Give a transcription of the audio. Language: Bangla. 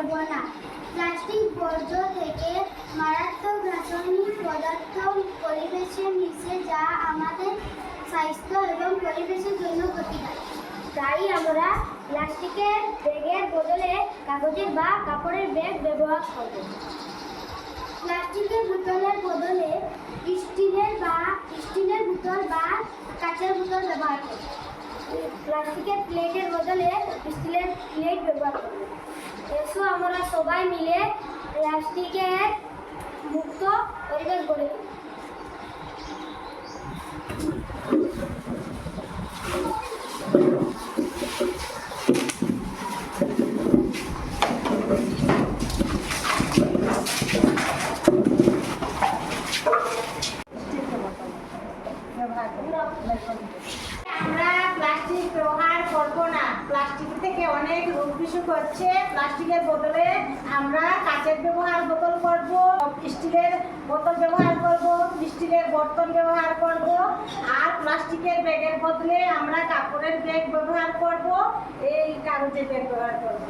করব না। প্লাস্টিক বর্জ্য থেকে মারাত্মক রাসায়নিক পদার্থ পরিবেশে মিশে যা আমাদের স্বাস্থ্য এবং পরিবেশের জন্য ক্ষতিকর। তাই আমরা প্লাস্টিকের ব্যাগের বদলে কাগজের বা কাপড়ের ব্যাগ ব্যবহার করব। প্লাস্টিকের বোতলের বদলে স্টিলের বোতল বা কাঁচের বোতল ব্যবহার করব। প্লাস্টিকের প্লেটের বদলে স্টিলের প্লেট ব্যবহার করব। এসো আমরা সবাই মিলে প্লাস্টিকের মুক্ত পরিবেশ গড়ে তুলি। আমরা প্লাস্টিক ব্যবহার করব না। প্লাস্টিক থেকে অনেক রোগ বিসুখ হচ্ছে। প্লাস্টিকের বদলে আমরা কাঁচের বোতল করব, স্টিলের বোতল ব্যবহার করব, স্টিলের বর্তন ব্যবহার করব। আর প্লাস্টিকের ব্যাগের বদলে আমরা কাপড়ের ব্যাগ ব্যবহার করব, এই কাগজের ব্যাগ ব্যবহার করব।